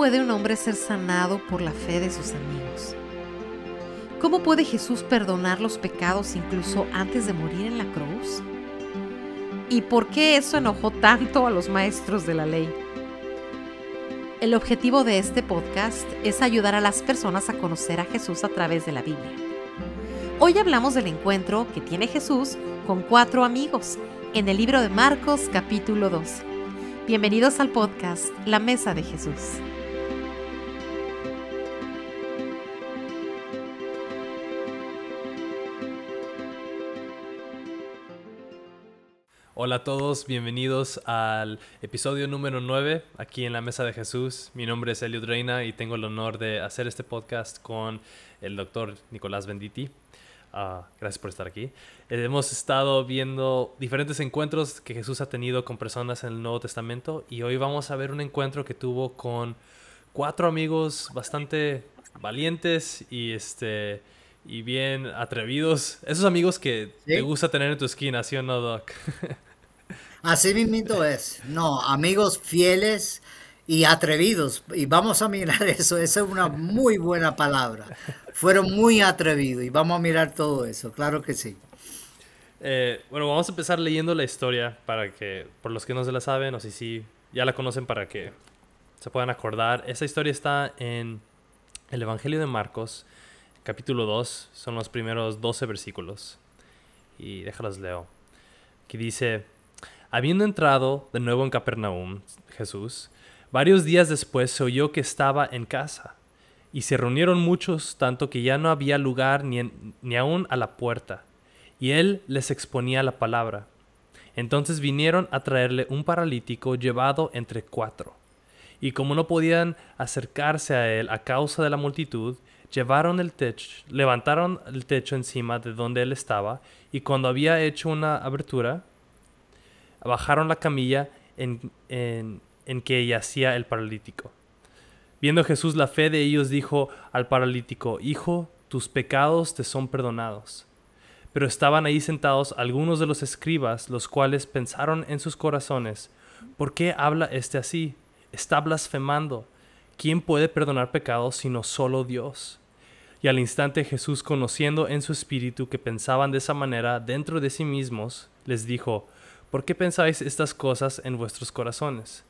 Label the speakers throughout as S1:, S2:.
S1: puede un hombre ser sanado por la fe de sus amigos? ¿Cómo puede Jesús perdonar los pecados incluso antes de morir en la cruz? ¿Y por qué eso enojó tanto a los maestros de la ley? El objetivo de este podcast es ayudar a las personas a conocer a Jesús a través de la Biblia. Hoy hablamos del encuentro que tiene Jesús con 4 amigos en el libro de Marcos, capítulo 2. Bienvenidos al podcast La Mesa de Jesús.
S2: Hola a todos, bienvenidos al episodio número 9 aquí en La Mesa de Jesús. Mi nombre es Eliud Reina y tengo el honor de hacer este podcast con el doctor Nicolás Venditti. Gracias por estar aquí. Hemos estado viendo diferentes encuentros que Jesús ha tenido con personas en el Nuevo Testamento y hoy vamos a ver un encuentro que tuvo con 4 amigos bastante valientes y bien atrevidos. Esos amigos que
S3: ¿Sí?
S2: te gusta tener en tu esquina, ¿sí o no, Doc?
S3: Así mismito es. No, amigos fieles y atrevidos. Y vamos a mirar eso. Esa es una muy buena palabra. Fueron muy atrevidos y vamos a mirar todo eso. Claro que sí.
S2: Bueno, vamos a empezar leyendo la historia para que, por los que no se la saben, o si ya la conocen para que se puedan acordar. Esta historia está en el Evangelio de Marcos, capítulo 2. Son los primeros 12 versículos. Y déjalos leo. Que dice: habiendo entrado de nuevo en Capernaum, Jesús, varios días después se oyó que estaba en casa. Y se reunieron muchos, tanto que ya no había lugar ni aun a la puerta. Y él les exponía la palabra. Entonces vinieron a traerle un paralítico llevado entre 4. Y como no podían acercarse a él a causa de la multitud, levantaron el techo encima de donde él estaba, y cuando había hecho una abertura, bajaron la camilla en que yacía el paralítico. Viendo Jesús la fe de ellos, dijo al paralítico: Hijo, tus pecados te son perdonados. Pero estaban ahí sentados algunos de los escribas, los cuales pensaron en sus corazones: ¿por qué habla este así? Está blasfemando. ¿Quién puede perdonar pecados sino solo Dios? Y al instante Jesús, conociendo en su espíritu que pensaban de esa manera dentro de sí mismos, les dijo: ¿por qué pensáis estas cosas en vuestros corazones?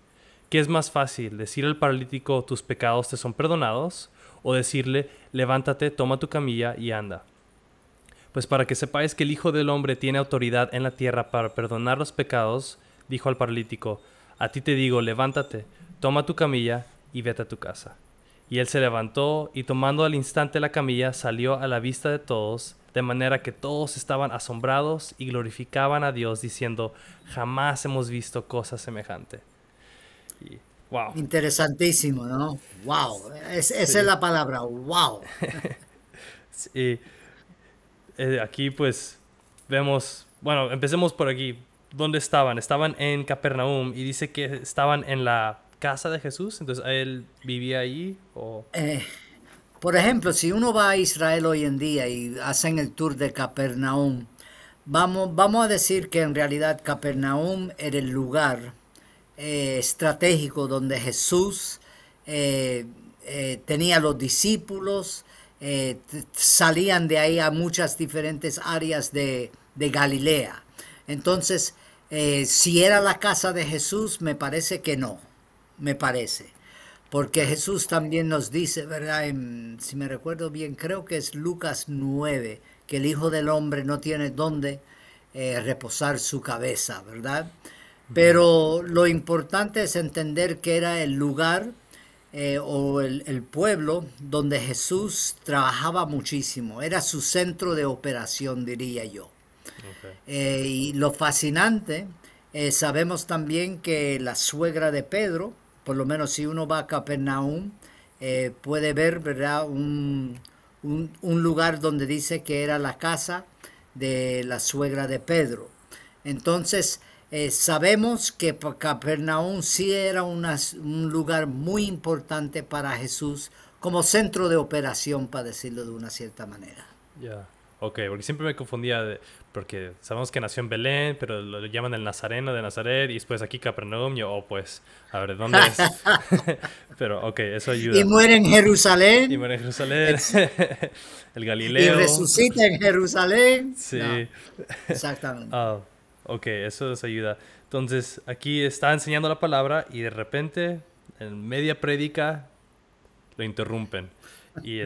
S2: ¿Qué es más fácil, decir al paralítico: tus pecados te son perdonados? ¿O decirle: levántate, toma tu camilla y anda? Pues para que sepáis que el Hijo del Hombre tiene autoridad en la tierra para perdonar los pecados, dijo al paralítico: a ti te digo, levántate, toma tu camilla y vete a tu casa. Y él se levantó y, tomando al instante la camilla, salió a la vista de todos, de manera que todos estaban asombrados y glorificaban a Dios, diciendo: jamás hemos visto cosa semejante. Y, wow.
S3: Interesantísimo, ¿no? Wow. Esa es
S2: Sí.
S3: la palabra. Wow.
S2: Sí. Aquí pues vemos, bueno, empecemos por aquí. ¿Dónde estaban? Estaban en Capernaum y dice que estaban en la casa de Jesús. Entonces, ¿él vivía allí o...?
S3: Por ejemplo, si uno va a Israel hoy en día y hacen el tour de Capernaum, vamos a decir que en realidad Capernaum era el lugar estratégico donde Jesús tenía los discípulos, salían de ahí a muchas diferentes áreas de Galilea. Entonces, si era la casa de Jesús, me parece que no, me parece. Porque Jesús también nos dice, ¿verdad? Si me recuerdo bien, creo que es Lucas 9, que el Hijo del Hombre no tiene dónde reposar su cabeza, ¿verdad? Pero lo importante es entender que era el lugar o el pueblo donde Jesús trabajaba muchísimo. Era su centro de operación, diría yo.
S2: Okay.
S3: Y lo fascinante, sabemos también que la suegra de Pedro, por lo menos si uno va a Capernaum, puede ver, ¿verdad? Un lugar donde dice que era la casa de la suegra de Pedro. Entonces, sabemos que Capernaum sí era un lugar muy importante para Jesús como centro de operación, para decirlo de una cierta manera.
S2: Ya. Ok, porque siempre me confundía, porque sabemos que nació en Belén, pero lo llaman el Nazareno de Nazaret, y después aquí Capernaum, y pues, a ver, ¿dónde es? Pero, ok, eso
S3: Y
S2: ayuda.
S3: muere en
S2: Y
S3: Jerusalén.
S2: muere en Jerusalén,
S3: ex-
S2: el
S3: y
S2: Galileo,
S3: resucita en Jerusalén. No,
S2: sí.
S3: exactamente.
S2: Ah, ok, eso nos ayuda. Entonces, aquí está enseñando la palabra y de repente, en media prédica, lo interrumpen. Y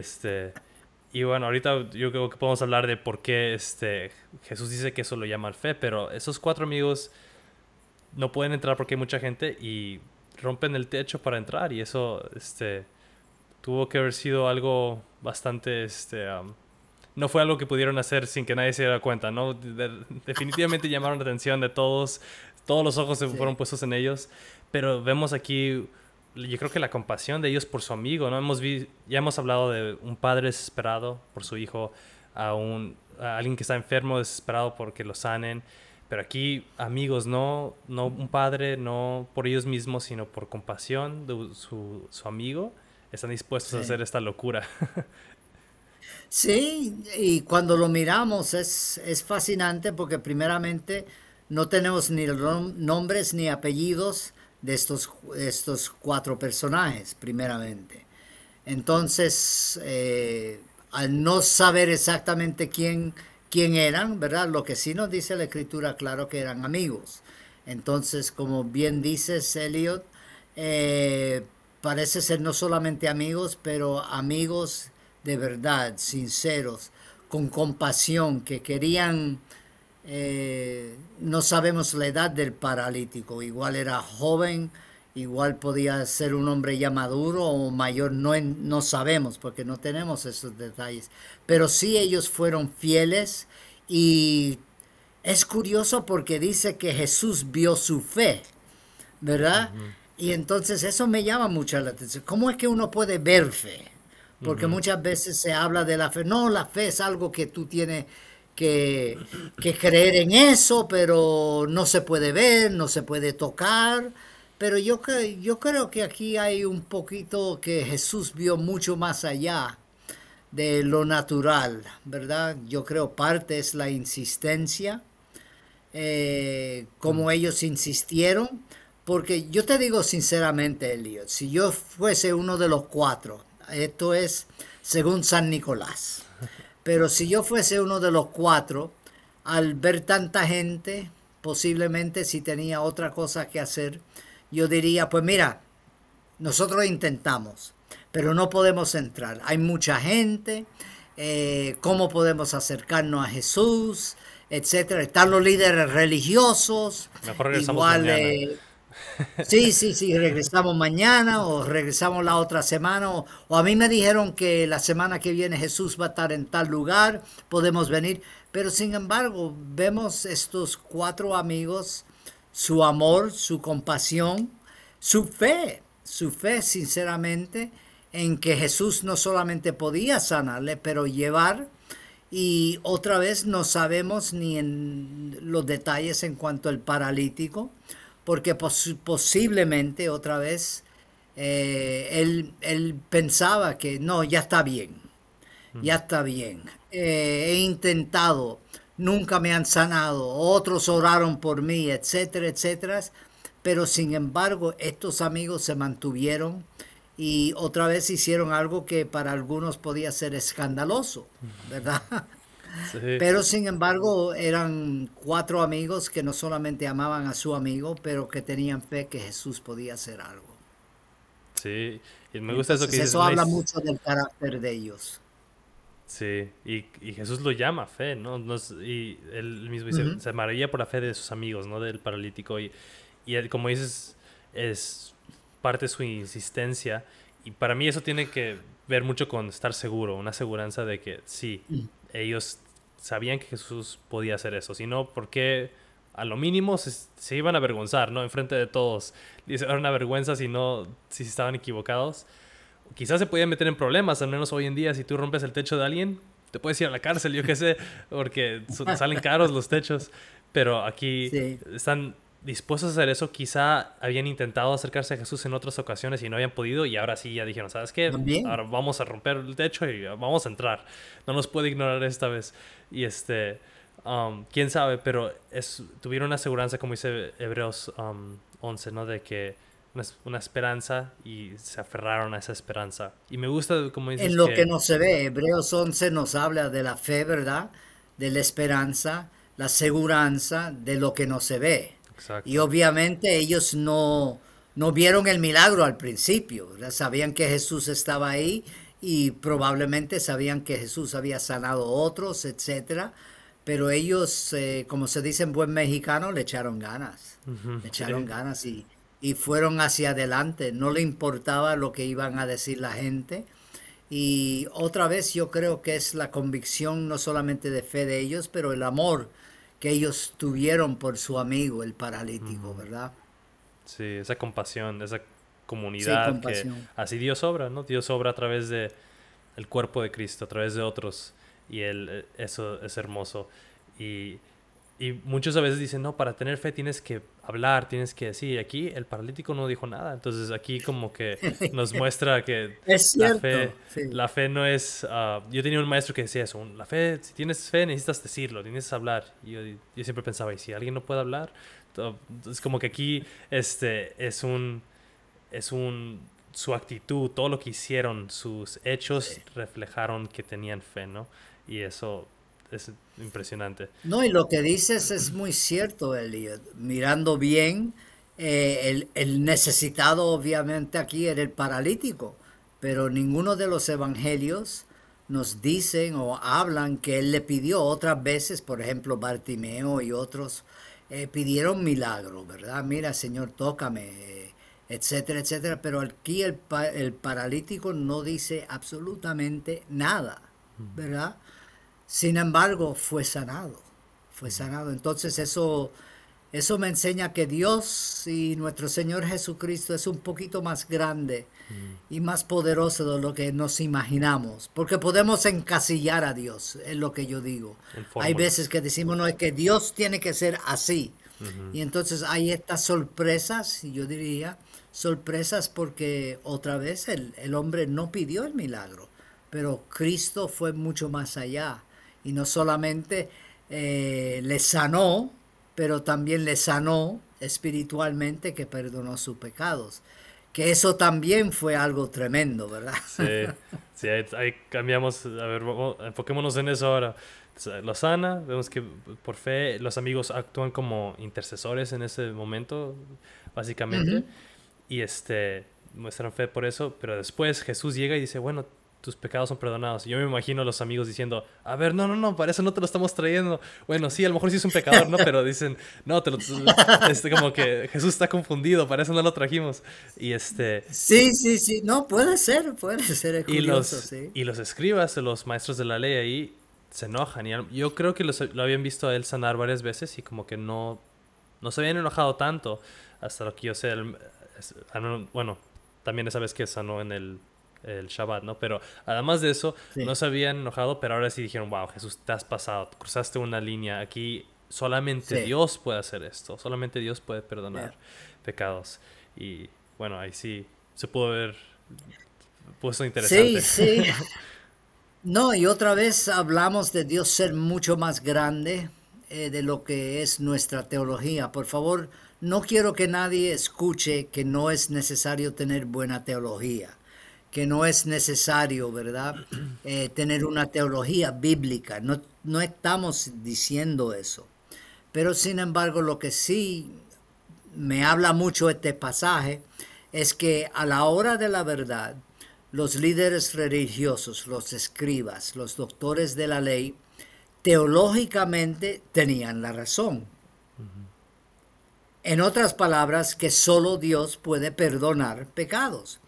S2: y bueno, ahorita yo creo que podemos hablar de por qué Jesús dice que eso lo llama fe, pero esos cuatro amigos no pueden entrar porque hay mucha gente y rompen el techo para entrar y eso tuvo que haber sido algo bastante no fue algo que pudieron hacer sin que nadie se diera cuenta, ¿no? Definitivamente llamaron la atención de todos, todos los ojos se
S3: Sí.
S2: fueron puestos en ellos, pero vemos aquí, yo creo que la compasión de ellos por su amigo, ¿no? Ya hemos hablado de un padre desesperado por su hijo, a alguien que está enfermo desesperado porque lo sanen, pero aquí amigos, no un padre, no por ellos mismos, sino por compasión de su amigo, están dispuestos a
S3: Sí.
S2: hacer esta locura.
S3: Sí, y cuando lo miramos es fascinante porque primeramente no tenemos ni nombres ni apellidos de estos cuatro personajes, primeramente. Entonces, al no saber exactamente quién eran, ¿verdad? Lo que sí nos dice la escritura, claro que eran amigos. Entonces, como bien dices, Elliot, eh, parece ser no solamente amigos, pero amigos de verdad, sinceros, con compasión, que querían, no sabemos la edad del paralítico, igual era joven, igual podía ser un hombre ya maduro o mayor, no sabemos porque no tenemos esos detalles, pero sí ellos fueron fieles y es curioso porque dice que Jesús vio su fe, ¿verdad?
S2: Ujú,
S3: Y entonces eso me llama mucho la atención. ¿Cómo es que uno puede ver fe? Porque
S2: ujú.
S3: muchas veces se habla de la fe. No, la fe es algo que tú tienes que creer en eso, pero no se puede ver, no se puede tocar. Pero yo creo que aquí hay un poquito que Jesús vio mucho más allá de lo natural, ¿verdad? Yo creo parte es la insistencia,
S2: Mm.
S3: como ellos insistieron, porque yo te digo sinceramente, Elliot, si yo fuese uno de los cuatro, esto es según San Nicolás, pero si yo fuese uno de los cuatro, al ver tanta gente, posiblemente si tenía otra cosa que hacer, yo diría, pues mira, nosotros intentamos, pero no podemos entrar. Hay mucha gente. ¿Cómo podemos acercarnos a Jesús? Etcétera. Están los líderes religiosos.
S2: Mejor regresamos
S3: Igual,
S2: mañana.
S3: sí, sí, sí, regresamos mañana o regresamos la otra semana. O a mí me dijeron que la semana que viene Jesús va a estar en tal lugar. Podemos venir. Pero sin embargo, vemos estos cuatro amigos, su amor, su compasión, su fe sinceramente en que Jesús no solamente podía sanarle, pero llevar, y otra vez no sabemos ni en los detalles en cuanto al paralítico, porque posiblemente otra vez él pensaba que no, ya está bien,
S2: Mm.
S3: ya está bien. He intentado, nunca me han sanado, otros oraron por mí, etcétera, etcétera. Pero sin embargo, estos amigos se mantuvieron y otra vez hicieron algo que para algunos podía ser escandaloso, ¿verdad?
S2: Sí,
S3: Pero sin embargo, eran cuatro amigos que no solamente amaban a su amigo, pero que tenían fe que Jesús podía hacer algo.
S2: sí. Y me gusta eso que
S3: Entonces
S2: dices,
S3: eso habla mucho del carácter de ellos.
S2: sí, y Jesús lo llama fe, ¿no? Y él mismo dice,
S3: Ujú.
S2: se maravilla por la fe de sus amigos, ¿no? Del paralítico. Y él, como dices, es parte de su insistencia. Y para mí eso tiene que ver mucho con estar seguro, una aseguranza de que sí, ellos sabían que Jesús podía hacer eso. Si no, ¿por qué a lo mínimo se iban a avergonzar, ¿no? Enfrente de todos. Dice, era una vergüenza si estaban equivocados. Quizás se podían meter en problemas, al menos hoy en día, si tú rompes el techo de alguien, te puedes ir a la cárcel, yo qué sé, porque salen caros los techos. Pero aquí
S3: Sí,
S2: están dispuestos a hacer eso, quizá habían intentado acercarse a Jesús en otras ocasiones y no habían podido, y ahora sí ya dijeron, ¿sabes qué?
S3: También.
S2: Ahora vamos a romper el techo y vamos a entrar. No nos puede ignorar esta vez. Y quién sabe, pero tuvieron una aseguranza, como dice Hebreos 11, ¿no? De que una esperanza, y se aferraron a esa esperanza. Y me gusta, como dices,
S3: En lo que
S2: que...
S3: no se ve, Hebreos 11 nos habla de la fe, ¿verdad? De la esperanza, la seguranza de lo que no se ve. Y
S2: Exacto.
S3: obviamente ellos no vieron el milagro al principio, ¿verdad? Sabían que Jesús estaba ahí y probablemente sabían que Jesús había sanado a otros, etcétera. Pero ellos, como se dice en buen mexicano, le echaron ganas.
S2: Ujú,
S3: Le echaron
S2: sí.
S3: ganas y fueron hacia adelante. No le importaba lo que iban a decir la gente. Y otra vez yo creo que es la convicción no solamente de fe de ellos, pero el amor que ellos tuvieron por su amigo, el paralítico,
S2: Ujú.
S3: ¿verdad?
S2: Sí, esa compasión, esa
S3: Sí,
S2: comunidad que
S3: compasión.
S2: así Dios obra, ¿no? Dios obra a través de el cuerpo de Cristo, a través de otros, y eso es hermoso. Y, y muchos a veces dicen, no, para tener fe tienes que hablar, tienes que decir. Aquí el paralítico no dijo nada, entonces aquí como que nos muestra que
S3: Es
S2: la fe,
S3: cierto, sí.
S2: la fe no es... yo tenía un maestro que decía eso, la fe, si tienes fe necesitas decirlo, necesitas hablar. Y yo siempre pensaba, ¿y si alguien no puede hablar? Es como que aquí es un su actitud, todo lo que hicieron, sus hechos reflejaron que tenían fe, ¿no? Y eso es impresionante.
S3: No, y lo que dices es muy cierto, Elliot. Mirando bien, el necesitado obviamente aquí era el paralítico, pero ninguno de los evangelios nos dicen o hablan que él le pidió otras veces, por ejemplo, Bartimeo y otros pidieron milagro, ¿verdad? Mira, Señor, tócame, etcétera, etcétera, pero aquí el paralítico no dice absolutamente nada, ¿verdad? Sin embargo, fue sanado, fue sanado. Entonces eso me enseña que Dios y nuestro Señor Jesucristo es un poquito más grande
S2: Mm,
S3: y más poderoso de lo que nos imaginamos, porque podemos encasillar a Dios, es lo que yo digo.
S2: en
S3: Hay veces
S2: fórmulas.
S3: que decimos, no, es que Dios tiene que ser así.
S2: Ujú,
S3: Y entonces hay estas sorpresas, y yo diría, sorpresas porque otra vez el hombre no pidió el milagro, pero Cristo fue mucho más allá. Y no solamente le sanó, pero también le sanó espiritualmente que perdonó sus pecados. Que eso también fue algo tremendo, ¿verdad?
S2: sí, sí, ahí cambiamos. A ver, enfoquémonos en eso ahora. Lo sana, vemos que por fe los amigos actúan como intercesores en ese momento, básicamente. Y muestran fe por eso, pero después Jesús llega y dice, bueno, tus pecados son perdonados. Y yo me imagino a los amigos diciendo, a ver, no, no, no, para eso no te lo estamos trayendo. Bueno, sí, a lo mejor sí es un pecador, ¿no? Pero dicen, no, como que Jesús está confundido, para eso no lo trajimos. Y
S3: Sí, sí, sí. No, puede ser, es
S2: y
S3: curioso,
S2: los,
S3: sí.
S2: y los escribas, los maestros de la ley ahí, se enojan. Y yo creo que lo habían visto a él sanar varias veces y como que no se habían enojado tanto, hasta lo que yo sé. Bueno, también esa vez que sanó en el Shabbat, ¿no? Pero además de eso, no
S3: Sí,
S2: se habían enojado, pero ahora sí dijeron, wow, Jesús, te has pasado, cruzaste una línea. Aquí solamente
S3: sí.
S2: Dios puede hacer esto, solamente Dios puede
S3: Yeah.
S2: perdonar pecados. Y bueno, ahí sí se pudo ver puesto
S3: Sí,
S2: interesante.
S3: sí. No, y otra vez hablamos de Dios ser mucho más grande de lo que es nuestra teología. Por favor, no quiero que nadie escuche que no es necesario tener buena teología, que no es necesario, ¿verdad? Tener una teología bíblica. No, no estamos diciendo eso. Pero sin embargo, lo que sí me habla mucho este pasaje es que a la hora de la verdad, los líderes religiosos, los escribas, los doctores de la ley, teológicamente tenían la razón. En otras palabras, que solo Dios puede perdonar pecados.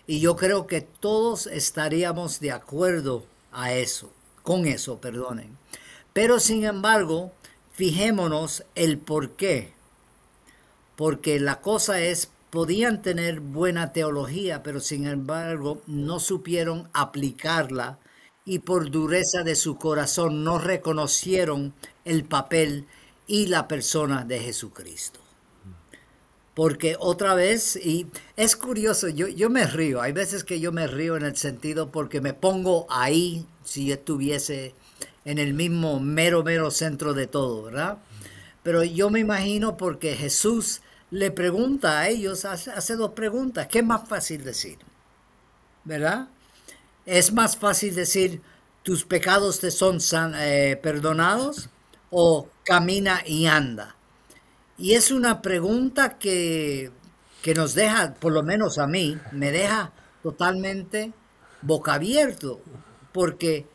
S3: Y yo creo que todos estaríamos de acuerdo a eso, con eso, perdonen. Pero sin embargo, fijémonos el por qué. Porque la cosa es, podían tener buena teología, pero sin embargo no supieron aplicarla y por dureza de su corazón no reconocieron el papel y la persona de Jesucristo. porque otra vez, y es curioso, yo me río, hay veces que yo me río en el sentido porque me pongo ahí, si yo estuviese en el mismo mero centro de todo, ¿verdad? Pero yo me imagino porque Jesús le pregunta a ellos, hace dos preguntas, ¿qué es más fácil decir? ¿Verdad? ¿Es más fácil decir tus pecados te son perdonados o camina y anda? Y es una pregunta que nos deja, por lo menos a mí, me deja totalmente boca abierto, porque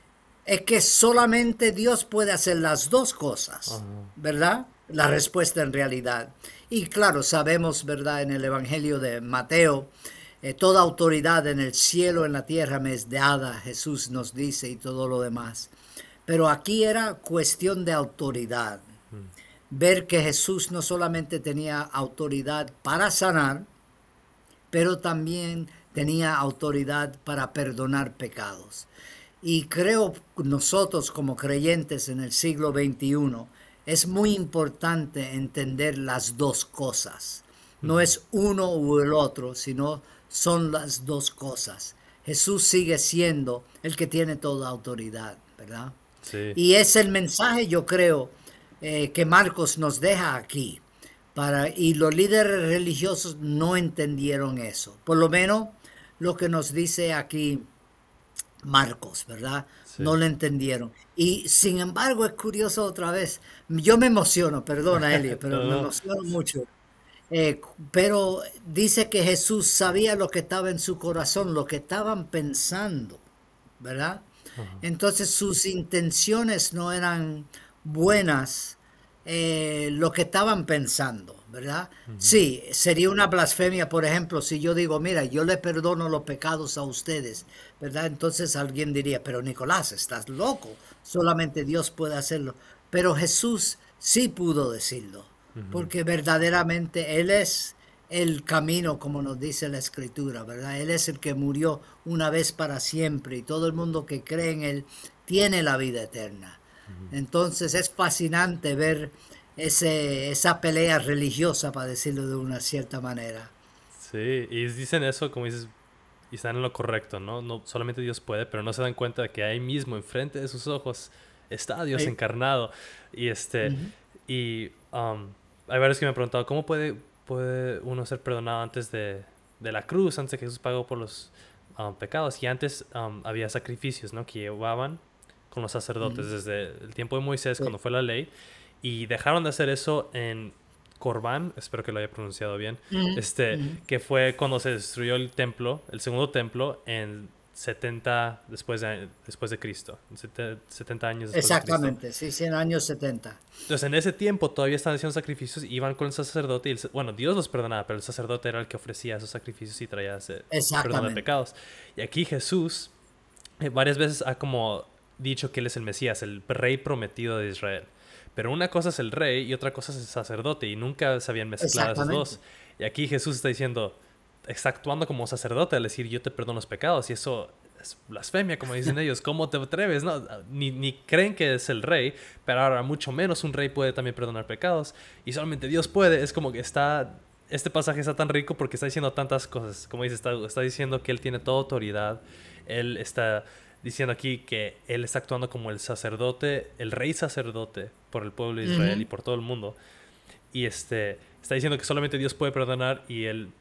S3: es que solamente Dios puede hacer las dos cosas,
S2: Ajá.
S3: ¿verdad? La respuesta en realidad. Y claro, sabemos, ¿verdad? En el Evangelio de Mateo, toda autoridad en el cielo, en la tierra me es dada, Jesús nos dice y todo lo demás. Pero aquí era cuestión de autoridad. Ver que Jesús no solamente tenía autoridad para sanar, pero también tenía autoridad para perdonar pecados. Y creo nosotros como creyentes en el siglo XXI es muy importante entender las dos cosas. No
S2: Ujú.
S3: es uno u el otro, sino son las dos cosas. Jesús sigue siendo el que tiene toda autoridad, ¿verdad?
S2: Sí.
S3: Y es el mensaje, yo creo, que Marcos nos deja aquí. Y los líderes religiosos no entendieron eso. Por lo menos lo que nos dice aquí Marcos, ¿verdad? No
S2: Sí.
S3: lo entendieron. Y sin embargo es curioso otra vez. Yo me emociono, perdona Eli, pero me
S2: No.
S3: emociono mucho. Eh, pero dice que Jesús sabía lo que estaba en su corazón, lo que estaban pensando, ¿verdad?
S2: Ajá.
S3: Entonces sus intenciones no eran buenas, lo que estaban pensando, ¿verdad?
S2: Ujú.
S3: Sí, sería una blasfemia, por ejemplo, si yo digo, mira, yo le perdono los pecados a ustedes, ¿verdad? Entonces alguien diría, pero Nicolás, estás loco, solamente Dios puede hacerlo. Pero Jesús sí pudo decirlo,
S2: Ujú.
S3: porque verdaderamente Él es el camino, como nos dice la Escritura, ¿verdad? Él es el que murió una vez para siempre y todo el mundo que cree en Él tiene la vida eterna.
S2: Ujú.
S3: Entonces es fascinante ver esa pelea religiosa, para decirlo de una cierta manera.
S2: Sí, y dicen eso, como dices, y están en lo correcto, ¿no? No solamente Dios puede, pero no se dan cuenta de que ahí mismo, enfrente de sus ojos, está Dios
S3: Eh,
S2: encarnado. Y
S3: ujú.
S2: y hay varios que me han preguntado, ¿cómo puede uno ser perdonado antes de la cruz, antes de que Jesús pagó por los pecados? Y antes había sacrificios, ¿no? Que llevaban con los sacerdotes
S3: Ujú.
S2: desde el tiempo de Moisés,
S3: Sí.
S2: cuando fue la ley, y dejaron de hacer eso en Corbán, espero que lo haya pronunciado bien,
S3: Ujú. Ujú.
S2: que fue cuando se destruyó el templo, el segundo templo, en 70 después de Cristo, 70 años después de Cristo.
S3: Exactamente, sí, 100 años 70.
S2: Entonces, en ese tiempo todavía estaban haciendo sacrificios, iban con el sacerdote, y bueno, Dios los perdonaba, pero el sacerdote era el que ofrecía esos sacrificios y traía ese perdón de
S3: Exactamente.
S2: pecados. Y aquí Jesús varias veces ha como dicho que él es el Mesías, el rey prometido de Israel. Pero una cosa es el rey y otra cosa es el sacerdote, y nunca se habían mezclado esos
S3: Exactamente.
S2: dos. Y aquí Jesús está diciendo, está actuando como sacerdote al decir yo te perdono los pecados, y eso es blasfemia, como dicen ellos. ¿Cómo te atreves? No, ni creen que es el rey, pero ahora mucho menos un rey puede también perdonar pecados, y solamente Dios puede. Es como que este pasaje está tan rico porque está diciendo tantas cosas. Como dice, está diciendo que él tiene toda autoridad. Él está diciendo aquí que él está actuando como el sacerdote, el rey sacerdote por el pueblo de Israel y
S3: Ujú.
S2: por todo el mundo. Y está diciendo que solamente Dios puede perdonar, y él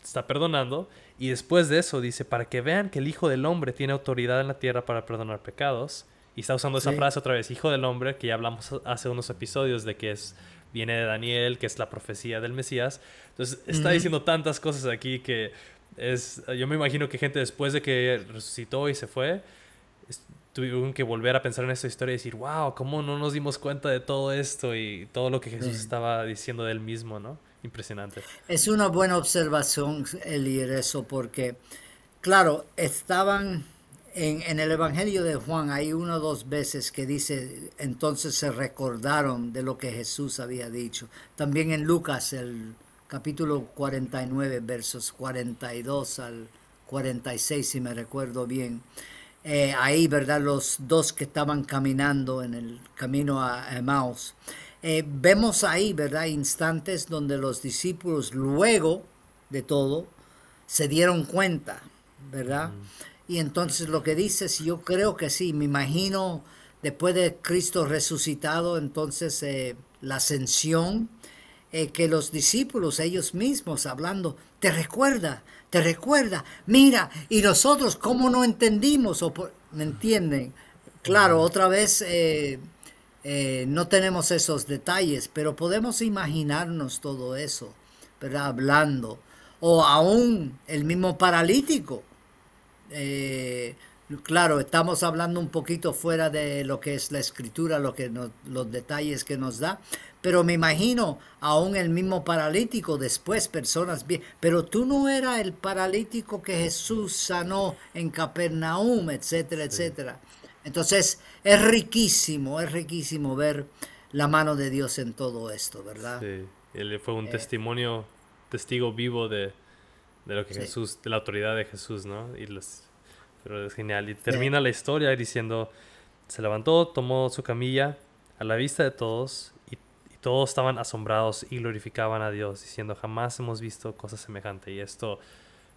S2: está perdonando. Y después de eso dice, para que vean que el Hijo del Hombre tiene autoridad en la tierra para perdonar pecados. Y está usando esa
S3: Sí.
S2: frase otra vez, Hijo del Hombre, que ya hablamos hace unos episodios de que viene de Daniel, que es la profecía del Mesías. Entonces está
S3: Ujú.
S2: diciendo tantas cosas aquí que yo me imagino que gente después de que resucitó y se fue, tuvieron que volver a pensar en esta historia y decir, wow, ¿cómo no nos dimos cuenta de todo esto y todo lo que Jesús
S3: Sí.
S2: estaba diciendo de él mismo, ¿no? Impresionante.
S3: Es una buena observación, Elier, eso, porque, claro, estaban en el Evangelio de Juan, hay una o dos veces que dice, entonces se recordaron de lo que Jesús había dicho. También en Lucas, el capítulo 49, versos 42 al 46, si me recuerdo bien. Ahí, ¿verdad? Los dos que estaban caminando en el camino a Emmaus. vemos ahí, ¿verdad? Instantes donde los discípulos luego de todo se dieron cuenta, ¿verdad? Y entonces lo que dices, yo creo que sí, me imagino después de Cristo resucitado, entonces la ascensión, que los discípulos ellos mismos hablando, te recuerda, mira, y nosotros cómo no entendimos, ¿me entienden? Claro, otra vez no tenemos esos detalles, pero podemos imaginarnos todo eso, ¿verdad? Hablando, o aún el mismo paralítico. Claro, estamos hablando un poquito fuera de lo que es la escritura, los detalles que nos da, pero me imagino aún el mismo paralítico, después personas bien, pero tú no eras el paralítico que Jesús sanó en Capernaum, etcétera, etcétera. Entonces es riquísimo ver la mano de Dios en todo esto, ¿verdad?
S2: Sí, él fue un testigo vivo de lo que Jesús, de la autoridad de Jesús, ¿no? Pero es genial. Y termina la historia diciendo, se levantó, tomó su camilla a la vista de todos y todos estaban asombrados y glorificaban a Dios, diciendo, jamás hemos visto cosa semejante. Y esto,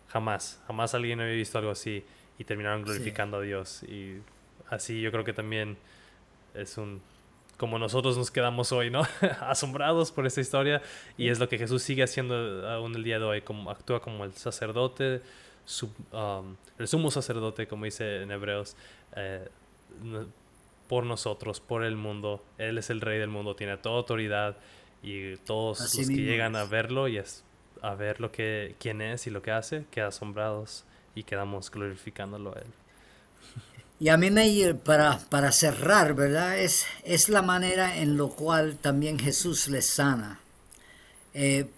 S2: jamás alguien había visto algo así, y terminaron glorificando a Dios. Y así yo creo que también es como nosotros nos quedamos hoy, ¿no? Asombrados por esta historia, y es lo que Jesús sigue haciendo aún el día de hoy, actúa como el sacerdote, el sumo sacerdote, como dice en Hebreos, por nosotros, por el mundo. Él es el rey del mundo, tiene toda autoridad, y todos
S3: Así
S2: los que
S3: mismo
S2: llegan
S3: es.
S2: a verlo y a ver quién es y lo que hace, quedan asombrados y quedamos glorificándolo a él.
S3: Y a mí para cerrar, ¿verdad? Es la manera en la cual también Jesús les sana.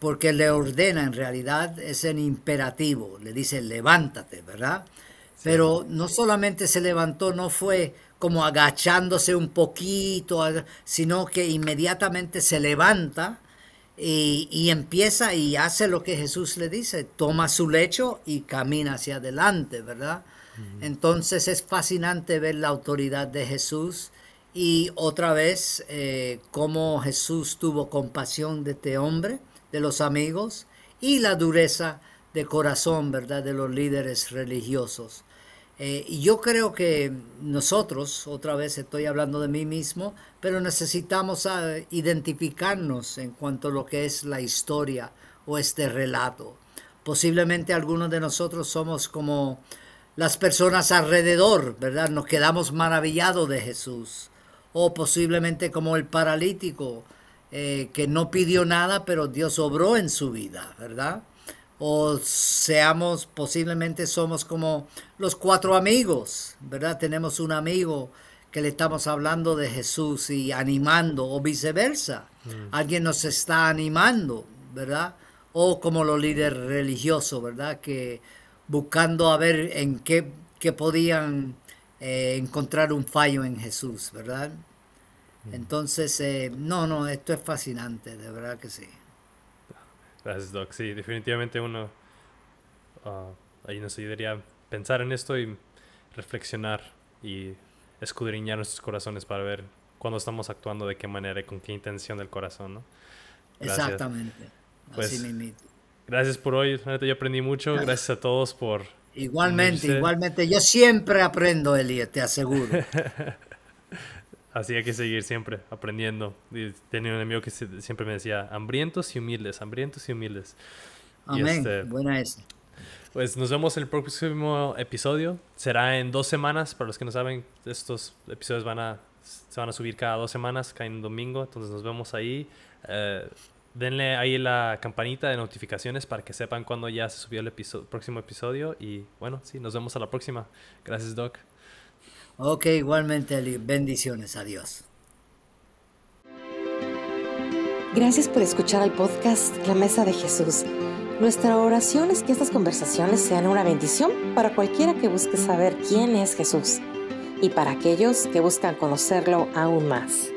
S3: Porque le ordena, en realidad es en imperativo, le dice levántate, ¿verdad?
S2: Sí.
S3: Pero no solamente se levantó, no fue como agachándose un poquito, sino que inmediatamente se levanta y empieza y hace lo que Jesús le dice, toma su lecho y camina hacia adelante, ¿verdad? Entonces es fascinante ver la autoridad de Jesús y otra vez cómo Jesús tuvo compasión de este hombre, de los amigos, y la dureza de corazón, ¿verdad?, de los líderes religiosos. Y yo creo que nosotros, otra vez estoy hablando de mí mismo, pero necesitamos identificarnos en cuanto a lo que es la historia o este relato. Posiblemente algunos de nosotros somos como las personas alrededor, ¿verdad? Nos quedamos maravillados de Jesús. O posiblemente como el paralítico, que no pidió nada, pero Dios obró en su vida, ¿verdad? O posiblemente somos como los 4 amigos, ¿verdad? Tenemos un amigo que le estamos hablando de Jesús y animando, o viceversa. Alguien nos está animando, ¿verdad? O como los líderes religiosos, ¿verdad? Que buscando a ver en qué podían encontrar un fallo en Jesús, ¿verdad? Entonces, esto es fascinante, de verdad que sí.
S2: Gracias, Doc. Sí, definitivamente ahí nos ayudaría a pensar en esto y reflexionar y escudriñar nuestros corazones para ver cuándo estamos actuando, de qué manera y con qué intención del corazón, ¿no? Gracias.
S3: Exactamente.
S2: Pues,
S3: así mismito.
S2: Gracias por hoy. La neta, yo aprendí mucho. Gracias a todos por
S3: Igualmente,
S2: unirse.
S3: igualmente. Yo siempre aprendo, Elías, te aseguro.
S2: Así hay que seguir siempre aprendiendo. Y tenía un amigo que siempre me decía, hambrientos y humildes, hambrientos y humildes.
S3: Amén. Buena esa.
S2: Pues nos vemos en el próximo episodio. Será en 2 semanas. Para los que no saben, estos episodios se van a subir cada 2 semanas, caen en domingo. Entonces nos vemos ahí. Denle ahí la campanita de notificaciones para que sepan cuando ya se subió el próximo episodio. Y bueno, sí, nos vemos a la próxima. Gracias, Doc.
S3: Ok, igualmente, Eli. Bendiciones. Adiós.
S4: Gracias por escuchar el podcast La Mesa de Jesús. Nuestra oración es que estas conversaciones sean una bendición para cualquiera que busque saber quién es Jesús y para aquellos que buscan conocerlo aún más.